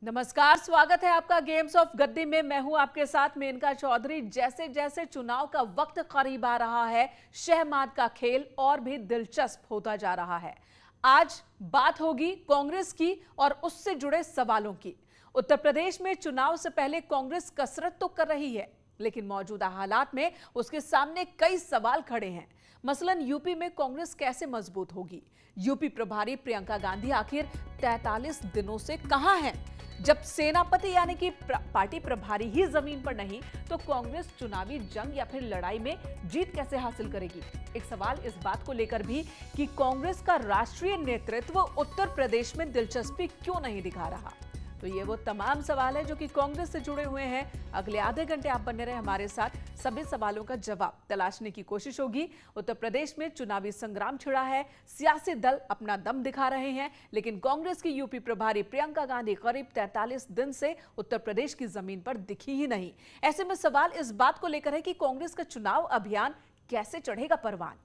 नमस्कार, स्वागत है आपका गेम्स ऑफ गद्दी में। मैं हूं आपके साथ मेनका चौधरी। जैसे जैसे चुनाव का वक्त करीब आ रहा है, शहमाद का खेल और भी दिलचस्प होता जा रहा है। आज बात होगी कांग्रेस की और उससे जुड़े सवालों की। उत्तर प्रदेश में चुनाव से पहले कांग्रेस कसरत तो कर रही है, लेकिन मौजूदा हालात में उसके सामने कई सवाल खड़े हैं। मसलन यूपी में कांग्रेस कैसे मजबूत होगी? यूपी प्रभारी प्रियंका गांधी आखिर 43 दिनों से कहां हैं? जब सेनापति यानी कि पार्टी प्रभारी ही जमीन पर नहीं, तो कांग्रेस चुनावी जंग या फिर लड़ाई में जीत कैसे हासिल करेगी? एक सवाल इस बात को लेकर भी कि कांग्रेस का राष्ट्रीय नेतृत्व उत्तर प्रदेश में दिलचस्पी क्यों नहीं दिखा रहा। तो ये वो तमाम सवाल है जो कि कांग्रेस से जुड़े हुए हैं। अगले आधे घंटे आप बने रहे हमारे साथ, सभी सवालों का जवाब तलाशने की कोशिश होगी। उत्तर प्रदेश में चुनावी संग्राम छिड़ा है, सियासी दल अपना दम दिखा रहे हैं, लेकिन कांग्रेस की यूपी प्रभारी प्रियंका गांधी करीब 43 दिन से उत्तर प्रदेश की जमीन पर दिखी ही नहीं। ऐसे में सवाल इस बात को लेकर है कि कांग्रेस का चुनाव अभियान कैसे चढ़ेगा परवान।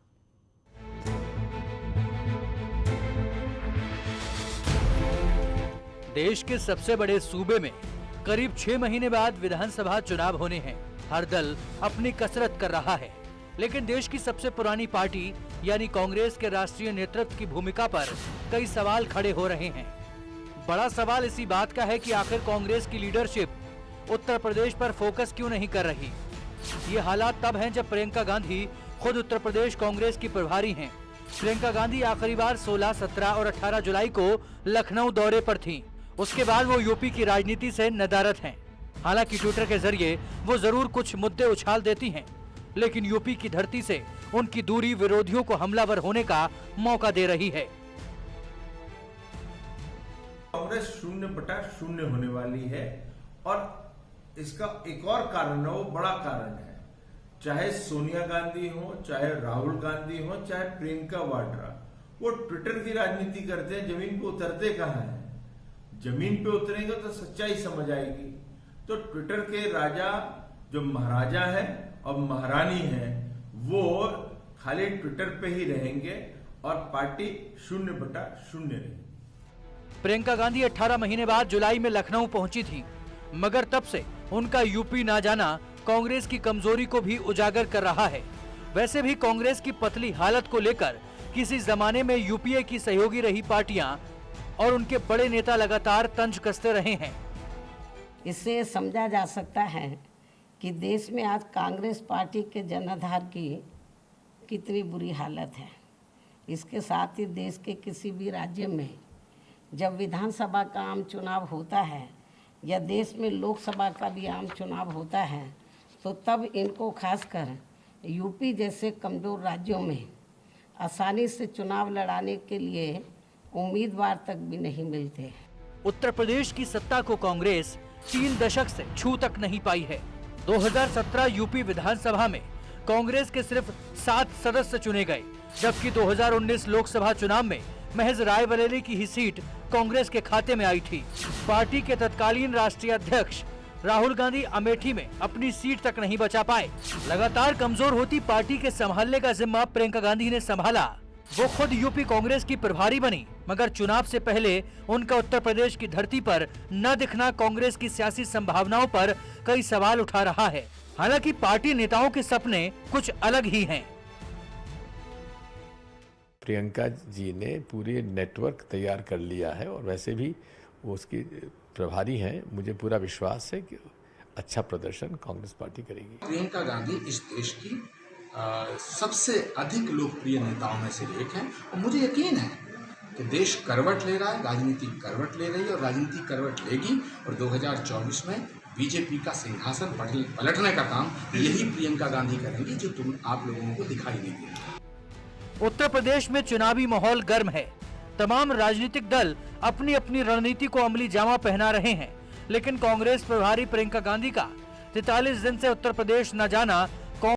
देश के सबसे बड़े सूबे में करीब 6 महीने बाद विधानसभा चुनाव होने हैं। हर दल अपनी कसरत कर रहा है, लेकिन देश की सबसे पुरानी पार्टी यानी कांग्रेस के राष्ट्रीय नेतृत्व की भूमिका पर कई सवाल खड़े हो रहे हैं। बड़ा सवाल इसी बात का है कि आखिर कांग्रेस की लीडरशिप उत्तर प्रदेश पर फोकस क्यों नहीं कर रही। ये हालात तब हैं जब प्रियंका गांधी खुद उत्तर प्रदेश कांग्रेस की प्रभारी हैं। प्रियंका गांधी आखिरी बार 16, 17 और 18 जुलाई को लखनऊ दौरे पर थीं। उसके बाद वो यूपी की राजनीति से नदारद हैं। हालांकि ट्विटर के जरिए वो जरूर कुछ मुद्दे उछाल देती हैं, लेकिन यूपी की धरती से उनकी दूरी विरोधियों को हमलावर होने का मौका दे रही है। कांग्रेस 0/0 होने वाली है और इसका एक और कारण है, वो बड़ा कारण है। चाहे सोनिया गांधी हो, चाहे राहुल गांधी हो, चाहे प्रियंका वाड्रा, वो ट्विटर की राजनीति करते हैं, जमीन पे उतरते कहाँ हैं? जमीन पे उतरेंगे तो सच्चाई समझ आएगी। तो ट्विटर के राजा जो महाराजा है और महारानी है, वो खाली ट्विटर पे ही रहेंगे और पार्टी 0/0 रहेगी। प्रियंका गांधी 18 महीने बाद जुलाई में लखनऊ पहुंची थी, मगर तब से उनका यूपी ना जाना कांग्रेस की कमजोरी को भी उजागर कर रहा है। वैसे भी कांग्रेस की पतली हालत को लेकर किसी जमाने में यूपीए की सहयोगी रही पार्टियां और उनके बड़े नेता लगातार तंज कसते रहे हैं। इससे समझा जा सकता है कि देश में आज कांग्रेस पार्टी के जनाधार की कितनी बुरी हालत है। इसके साथ ही देश के किसी भी राज्य में जब विधानसभा का आम चुनाव होता है या देश में लोकसभा का भी आम चुनाव होता है, तो तब इनको खासकर यूपी जैसे कमज़ोर राज्यों में आसानी से चुनाव लड़ाने के लिए उम्मीदवार तक भी नहीं मिलते। उत्तर प्रदेश की सत्ता को कांग्रेस 3 दशक से छू तक नहीं पाई है। 2017 यूपी विधानसभा में कांग्रेस के सिर्फ 7 सदस्य चुने गए, जबकि 2019 लोकसभा चुनाव में महज रायबरेली की ही सीट कांग्रेस के खाते में आई थी। पार्टी के तत्कालीन राष्ट्रीय अध्यक्ष राहुल गांधी अमेठी में अपनी सीट तक नहीं बचा पाए। लगातार कमजोर होती पार्टी के संभालने का जिम्मा प्रियंका गांधी ने संभाला। वो खुद यूपी कांग्रेस की प्रभारी बनी, मगर चुनाव से पहले उनका उत्तर प्रदेश की धरती पर न दिखना कांग्रेस की सियासी संभावनाओं पर कई सवाल उठा रहा है। हालांकि पार्टी नेताओं के सपने कुछ अलग ही हैं। प्रियंका जी ने पूरी नेटवर्क तैयार कर लिया है और वैसे भी वो उसकी प्रभारी हैं। मुझे पूरा विश्वास है कि अच्छा प्रदर्शन कांग्रेस पार्टी करेगी। प्रियंका गांधी इस देश की सबसे अधिक लोकप्रिय नेताओं में से एक हैं और मुझे यकीन है कि देश करवट ले रहा है, राजनीति करवट ले रही है और राजनीति करवट लेगी और 2024 में बीजेपी का सिंहासन पलटने का काम यही प्रियंका गांधी करेंगी, जो आप लोगों को दिखाई नहीं देगी। उत्तर प्रदेश में चुनावी माहौल गर्म है। तमाम राजनीतिक दल अपनी अपनी रणनीति को अमली जामा पहना रहे हैं, लेकिन कांग्रेस प्रभारी प्रियंका गांधी का 43 दिन से उत्तर प्रदेश न जाना